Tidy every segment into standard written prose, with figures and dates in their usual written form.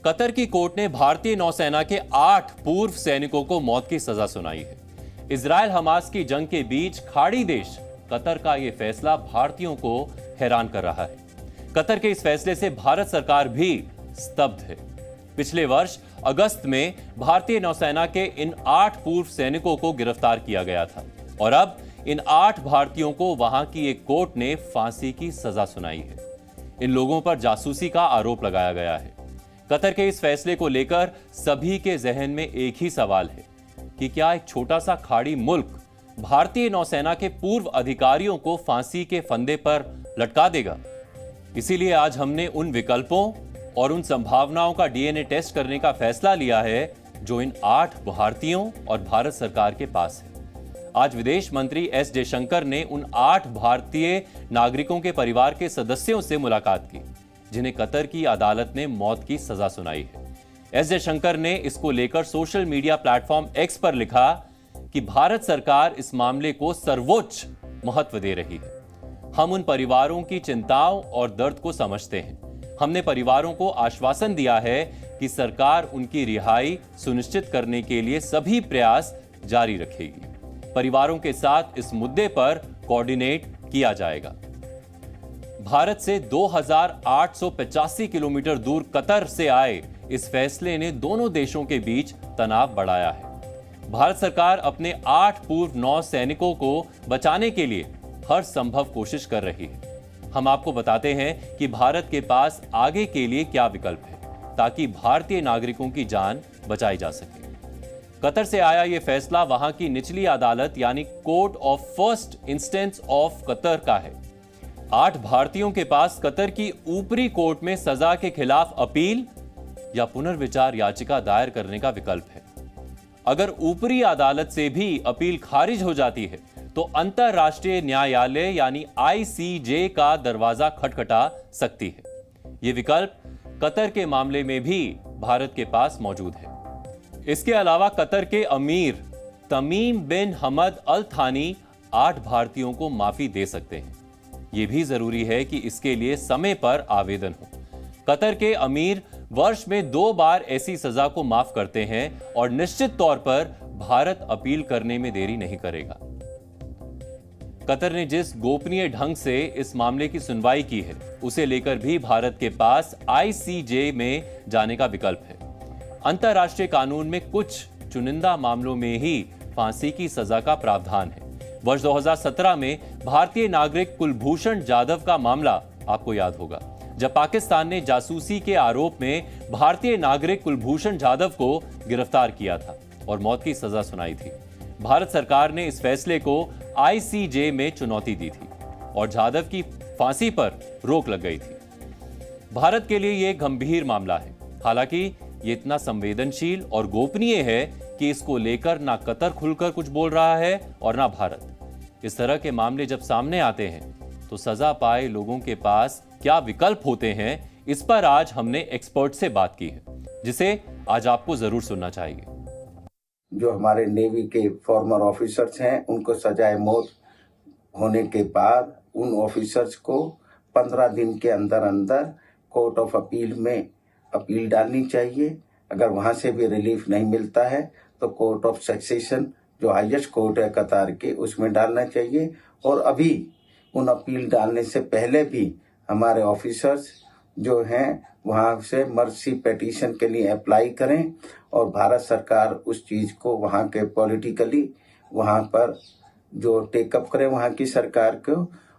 Qatar की court ने भारतीय नौसेना के 8 पूर्व सैनिकों को मौत की सजा सुनाई है। इजरायल हमास की जंग के बीच खाड़ी देश कतर का यह फैसला भारतीयों को हैरान कर रहा है। कतर के इस फैसले से भारत सरकार भी स्तब्ध है। पिछले वर्ष अगस्त में भारतीय नौसेना के इन 8 पूर्व सैनिकों को गिरफ्तार किया गया था और अब इन 8 भारतीयों को वहां की एक कोर्ट ने फांसी की सजा सुनाई है। इन लोगों पर जासूसी का आरोप लगाया गया है। कतर के इस फैसले को लेकर सभी के जहन में एक ही सवाल है कि क्या एक छोटा सा खाड़ी मुल्क भारतीय नौसेना के पूर्व अधिकारियों को फांसी के फंदे पर लटका देगा? इसीलिए आज हमने उन विकल्पों और उन संभावनाओं का डीएनए टेस्ट करने का फैसला लिया है जो इन 8 भारतीयों और भारत सरकार के पास है। आज विदेश मंत्री एस जयशंकर ने उन 8 भारतीय नागरिकों के परिवार के सदस्यों से मुलाकात की जिन्हें कतर की अदालत ने मौत की सजा सुनाई है। एस जयशंकर ने इसको लेकर सोशल मीडिया प्लेटफॉर्म एक्स पर लिखा कि भारत सरकार इस मामले को सर्वोच्च महत्व दे रही है। हम उन परिवारों की चिंताओं और दर्द को समझते हैं। हमने परिवारों को आश्वासन दिया है कि सरकार उनकी रिहाई सुनिश्चित करने के लिए सभी प्रयास जारी रखेगी। परिवारों के साथ इस मुद्दे पर कोऑर्डिनेट किया जाएगा। भारत से 2885 किलोमीटर दूर कतर से आए इस फैसले ने दोनों देशों के बीच तनाव बढ़ाया है। भारत सरकार अपने 8 पूर्व नौ सैनिकों को बचाने के लिए हर संभव कोशिश कर रही है। हम आपको बताते हैं कि भारत के पास आगे के लिए क्या विकल्प है ताकि भारतीय नागरिकों की जान बचाई जा सके। कतर से आया यह फैसला वहां की निचली अदालत यानी court of first instance of Qatar का है। 8 भारतीयों के पास कतर की ऊपरी कोर्ट में सजा के खिलाफ अपील या पुनर्विचार याचिका दायर करने का विकल्प है। अगर ऊपरी अदालत से भी अपील खारिज हो जाती है तो अंतरराष्ट्रीय न्यायालय यानी आईसीजे का दरवाजा खटखटा सकती है। यह विकल्प कतर के मामले में भी भारत के पास मौजूद है। इसके अलावा कतर के अमीर तमीम बिन हमद अल थानी 8 भारतीयों को माफी दे सकते हैं। यह भी जरूरी है कि इसके लिए समय पर आवेदन हो। कतर के अमीर वर्ष में 2 बार ऐसी सजा को माफ करते हैं और निश्चित तौर पर भारत अपील करने में देरी नहीं करेगा। कतर ने जिस गोपनीय ढंग से इस मामले की सुनवाई की है उसे लेकर भी भारत के पास आईसीजे में जाने का विकल्प है। अंतरराष्ट्रीय कानून में कुछ चुनिंदा मामलों में ही फांसी की सजा का प्रावधान है। वर्ष 2017 में भारतीय नागरिक कुलभूषण जाधव का मामला आपको याद होगा, जब पाकिस्तान ने जासूसी के आरोप में भारतीय नागरिक कुलभूषण जाधव को गिरफ्तार किया था और मौत की सजा सुनाई थी। भारत सरकार ने इस फैसले को आईसीजे में चुनौती दी थी और जाधव की फांसी पर रोक लग गई थी। भारत के लिए यह गंभीर मामला है। हालांकि ये इतना संवेदनशील और गोपनीय है कि इसको लेकर ना कतर खुलकर कुछ बोल रहा है और ना भारत। इस तरह के मामले जब सामने आते हैं तो सजा पाए लोगों के पास क्या विकल्प होते हैं, इस पर आज हमने एक्सपर्ट से बात की है, जिसे आज आपको जरूर सुनना चाहिए। जो हमारे नेवी के फॉर्मर ऑफिसर्स हैं उनको सजाए मौत होने के बाद उन ऑफिसर्स को 15 दिन के अंदर अंदर कोर्ट ऑफ अपील में अपील डालनी चाहिए। अगर वहां से भी रिलीफ नहीं मिलता है तो कोर्ट ऑफ सक्सेशन जो हाईएस्ट कोर्ट है कतार के उसमें डालना चाहिए। और अभी उन अपील डालने से पहले भी हमारे ऑफिसर्स जो हैं वहां से मर्सी पिटीशन के लिए अप्लाई करें और भारत सरकार उस चीज को वहां के पॉलिटिकली वहां पर जो टेकअप करे वहां की सरकार को।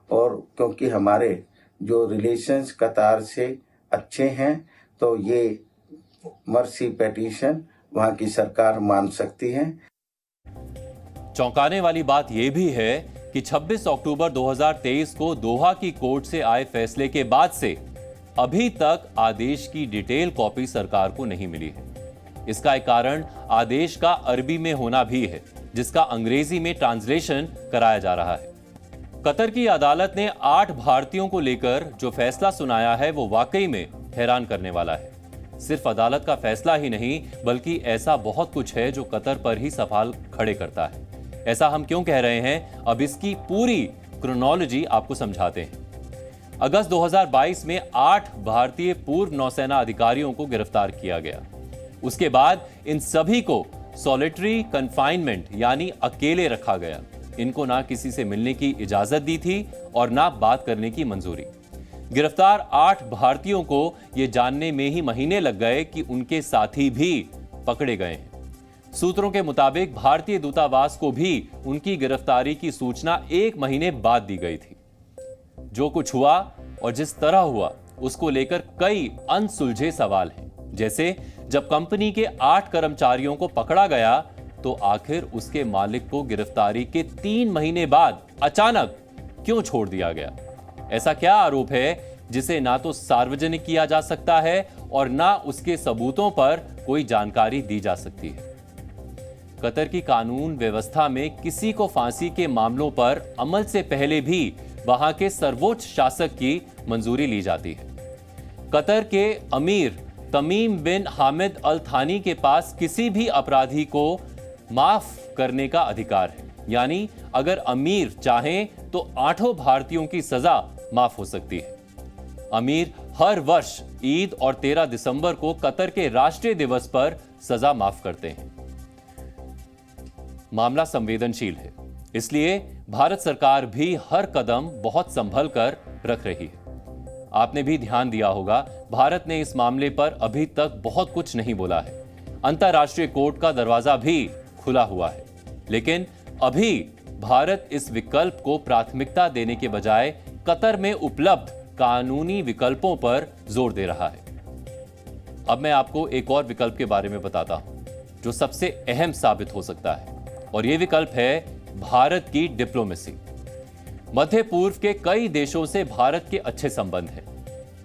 और क्योंकि हमारे जो रिलेशंस कतार से अच्छे हैं तो ये मर्सी पिटीशन वहां की सरकार मान सकती है। चौंकाने वाली बात यह भी है कि 26 अक्टूबर 2023 को दोहा की कोर्ट से आए फैसले के बाद से अभी तक आदेश की डिटेल कॉपी सरकार को नहीं मिली है। इसका एक कारण आदेश का अरबी में होना भी है, जिसका अंग्रेजी में ट्रांसलेशन कराया जा रहा है। कतर की अदालत ने 8 भारतीयों को लेकर जो फैसला सुनाया है वो वाकई में हैरान करने वाला है। सिर्फ अदालत का फैसला ही नहीं बल्कि ऐसा बहुत कुछ है जो कतर पर ही सवाल खड़े करता है। ऐसा हम क्यों कह रहे हैं, अब इसकी पूरी क्रोनोलॉजी आपको समझाते हैं। अगस्त 2022 में 8 भारतीय पूर्व नौसेना अधिकारियों को गिरफ्तार किया गया। उसके बाद इन सभी को सॉलिटरी कन्फाइनमेंट यानी अकेले रखा गया। इनको ना किसी से मिलने की इजाजत दी थी और ना बात करने की मंजूरी। गिरफ्तार 8 भारतीयों को यह जानने में ही महीने लग गए कि उनके साथी भी पकड़े गए हैं। सूत्रों के मुताबिक भारतीय दूतावास को भी उनकी गिरफ्तारी की सूचना 1 महीने बाद दी गई थी। जो कुछ हुआ और जिस तरह हुआ उसको लेकर कई अनसुलझे सवाल हैं। जैसे जब कंपनी के 8 कर्मचारियों को पकड़ा गया तो आखिर उसके मालिक को गिरफ्तारी के 3 महीने बाद अचानक क्यों छोड़ दिया गया? ऐसा क्या आरोप है जिसे ना तो सार्वजनिक किया जा सकता है और ना उसके सबूतों पर कोई जानकारी दी जा सकती है? कतर की कानून व्यवस्था में किसी को फांसी के मामलों पर अमल से पहले भी वहां के सर्वोच्च शासक की मंजूरी ली जाती है। कतर के अमीर तमीम बिन हामिद अल थानी के पास किसी भी अपराधी को माफ करने का अधिकार है। यानी अगर अमीर चाहें तो 8 भारतीयों की सजा माफ हो सकती है। अमीर हर वर्ष ईद और 13 दिसंबर को कतर के राष्ट्रीय दिवस पर सजा माफ करते हैं। मामला संवेदनशील है, इसलिए भारत सरकार भी हर कदम बहुत संभल कर रख रही है। आपने भी ध्यान दिया होगा, भारत ने इस मामले पर अभी तक बहुत कुछ नहीं बोला है। अंतर्राष्ट्रीय कोर्ट का दरवाजा भी खुला हुआ है, लेकिन अभी भारत इस विकल्प को प्राथमिकता देने के बजाय कतर में उपलब्ध कानूनी विकल्पों पर जोर दे रहा है। अब मैं आपको एक और विकल्प के बारे में बताता हूं जो सबसे अहम साबित हो सकता है, और यह विकल्प है भारत की डिप्लोमेसी। मध्य पूर्व के कई देशों से भारत के अच्छे संबंध हैं।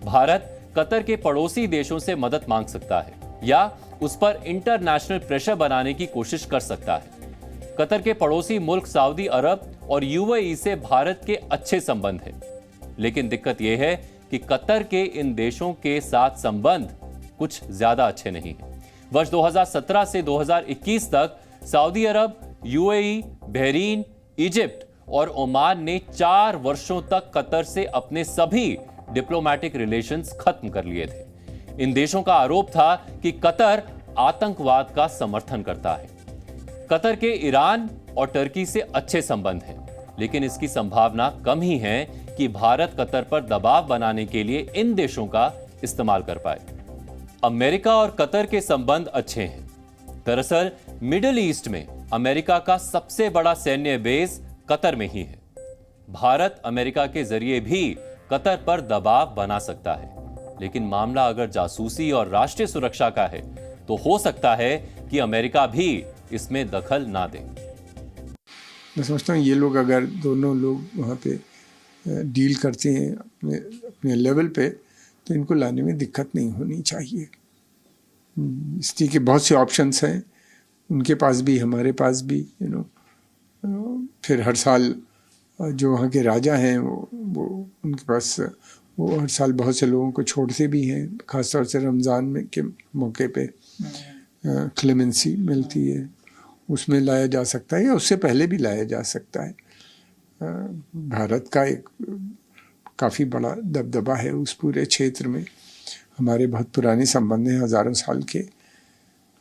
भारत कतर के पड़ोसी देशों से मदद मांग सकता है या उस पर इंटरनेशनल प्रेशर बनाने की कोशिश कर सकता है। कतर के पड़ोसी मुल्क सऊदी अरब और यूएई से भारत के अच्छे संबंध हैं, लेकिन दिक्कत यह है कि कतर के इन देशों के साथ संबंध कुछ ज्यादा अच्छे नहीं हैं। वर्ष 2017 से 2021 तक सऊदी अरब, यूएई, बहरीन, इजिप्ट और ओमान ने 4 वर्षों तक कतर से अपने सभी डिप्लोमेटिक रिलेशंस खत्म कर लिए थे। इन देशों का आरोप था कि कतर आतंकवाद का समर्थन करता है। कतर के ईरान और टर्की से अच्छे संबंध हैं, लेकिन इसकी संभावना कम ही है कि भारत कतर पर दबाव बनाने के लिए इन देशों का इस्तेमाल कर पाए। अमेरिका और कतर के संबंध अच्छे हैं। दरअसल मिडिल ईस्ट में अमेरिका का सबसे बड़ा सैन्य बेस कतर में ही है। भारत अमेरिका के जरिए भी कतर पर दबाव बना सकता है, लेकिन मामला अगर जासूसी और राष्ट्रीय सुरक्षा का है तो हो सकता है कि अमेरिका भी इसमें दखल ना दे। मैं समझता हूँ ये लोग अगर दोनों लोग वहाँ पे डील करते हैं अपने लेवल पे, तो इनको लाने में दिक्कत नहीं होनी चाहिए। इसलिए कि बहुत से ऑप्शंस हैं, उनके पास भी हमारे पास भी, फिर हर साल जो वहाँ के राजा हैं वो उनके पास वो हर साल बहुत से लोगों को छोड़ते भी हैं, खासतौर से रमज़ान में के मौके पे क्लेमेंसी मिलती है, उसमें लाया जा सकता है या उससे पहले भी लाया जा सकता है। भारत का एक काफ़ी बड़ा दबदबा है उस पूरे क्षेत्र में। हमारे बहुत पुराने संबंध हैं, हज़ारों साल के,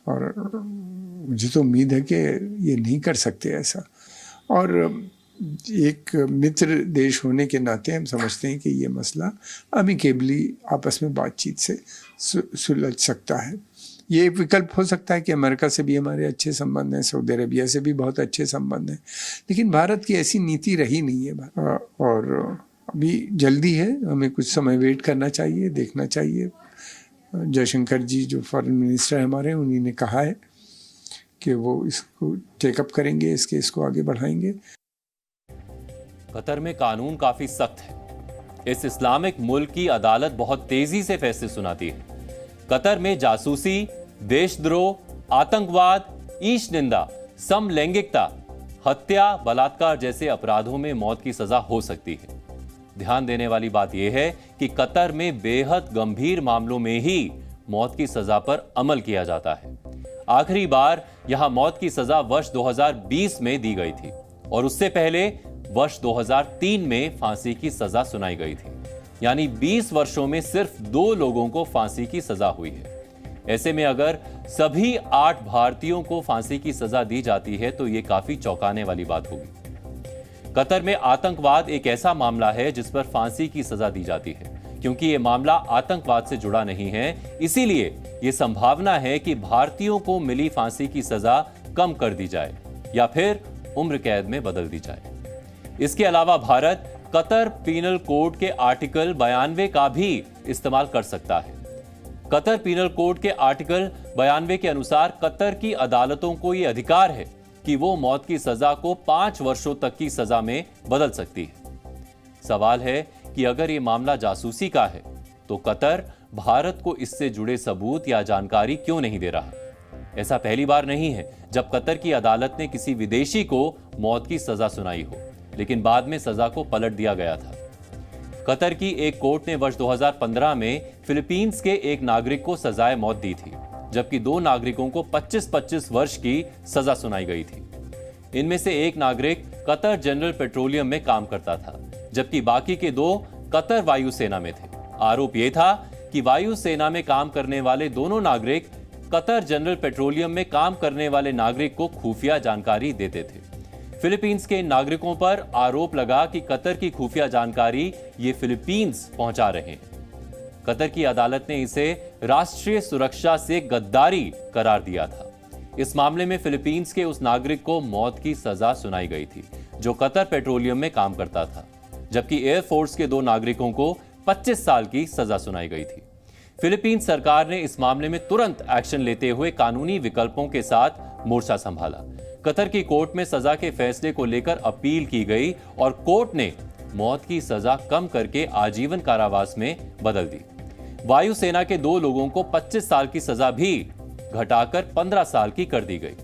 और मुझे तो उम्मीद है कि ये नहीं कर सकते ऐसा। और एक मित्र देश होने के नाते हम समझते हैं कि ये मसला अमिकेबली आपस में बातचीत से सुलझ सकता है। ये एक विकल्प हो सकता है कि अमेरिका से भी हमारे अच्छे संबंध हैं, सऊदी अरेबिया से भी बहुत अच्छे संबंध हैं, लेकिन भारत की ऐसी नीति रही नहीं है। और अभी जल्दी है, हमें कुछ समय वेट करना चाहिए, देखना चाहिए। जयशंकर जी जो फॉरेन मिनिस्टर हमारे, उन्हीं ने कहा है कि वो इसको टेकअप करेंगे, इस केस को आगे बढ़ाएंगे। कतर में कानून काफी सख्त है। इस इस्लामिक मुल्क की अदालत बहुत तेजी से फैसले सुनाती है। कतर में जासूसी, देशद्रोह, आतंकवाद, ईश निंदा, समलैंगिकता, हत्या, बलात्कार जैसे अपराधों में मौत की सजा हो सकती है। ध्यान देने वाली बात यह है कि कतर में बेहद गंभीर मामलों में ही मौत की सजा पर अमल किया जाता है। आखिरी बार यहां मौत की सजा वर्ष 2020 में दी गई थी और उससे पहले वर्ष 2003 में फांसी की सजा सुनाई गई थी। यानी 20 वर्षों में सिर्फ 2 लोगों को फांसी की सजा हुई है। ऐसे में अगर सभी 8 भारतीयों को फांसी की सजा दी जाती है तो यह काफी चौंकाने वाली बात होगी। कतर में आतंकवाद एक ऐसा मामला है जिस पर फांसी की सजा दी जाती है। क्योंकि यह मामला आतंकवाद से जुड़ा नहीं है, इसीलिए यह संभावना है कि भारतीयों को मिली फांसी की सजा कम कर दी जाए या फिर उम्र कैद में बदल दी जाए। इसके अलावा भारत कतर पीनल कोड के आर्टिकल 92 का भी इस्तेमाल कर सकता है। कतर पीनल कोड के आर्टिकल 92 के अनुसार कतर की अदालतों को यह अधिकार है कि वो मौत की सजा को 5 वर्षों तक की सजा में बदल सकती है। सवाल है कि अगर ये मामला जासूसी का है तो कतर भारत को इससे जुड़े सबूत या जानकारी क्यों नहीं दे रहा? ऐसा पहली बार नहीं है जब कतर की अदालत ने किसी विदेशी को मौत की सजा सुनाई हो, लेकिन बाद में सजा को पलट दिया गया था। कतर की एक कोर्ट ने वर्ष 2015 में फिलीपींस के एक नागरिक को सजाए मौत दी थी, जबकि 2 नागरिकों को 25-25 वर्ष की सजा सुनाई गई थी। इनमें से एक नागरिक कतर जनरल पेट्रोलियम में काम करता था, जबकि बाकी के 2 कतर वायुसेना में थे। आरोप यह था कि वायुसेना में काम करने वाले दोनों नागरिक कतर जनरल पेट्रोलियम में काम करने वाले नागरिक को खुफिया जानकारी देते थे। फिलीपींस के नागरिकों पर आरोप लगा कि कतर की खुफिया जानकारी ये फिलीपींस पहुंचा रहे हैं। कतर की अदालत ने इसे राष्ट्रीय सुरक्षा से गद्दारी करार दिया था। इस मामले में फिलीपींस के उस नागरिक को मौत की सजा सुनाई गई थी जो कतर पेट्रोलियम में काम करता था, जबकि एयरफोर्स के 2 नागरिकों को 25 साल की सजा सुनाई गई थी। फिलीपींस सरकार ने इस मामले में तुरंत एक्शन लेते हुए कानूनी विकल्पों के साथ मोर्चा संभाला। कतर की कोर्ट में सजा के फैसले को लेकर अपील की गई और कोर्ट ने मौत की सजा कम करके आजीवन कारावास में बदल दी। वायुसेना के 2 लोगों को 25 साल की सजा भी घटाकर 15 साल की कर दी गई।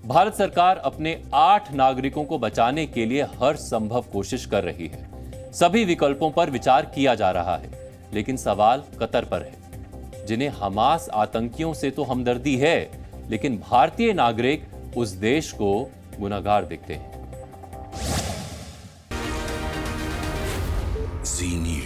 भारत सरकार अपने 8 नागरिकों को बचाने के लिए हर संभव कोशिश कर रही है। सभी विकल्पों पर विचार किया जा रहा है, लेकिन सवाल कतर पर है, जिन्हें हमास आतंकियों से तो हमदर्दी है, लेकिन भारतीय नागरिक उस देश को गुनहगार दिखते हैं। जी न्यूज़।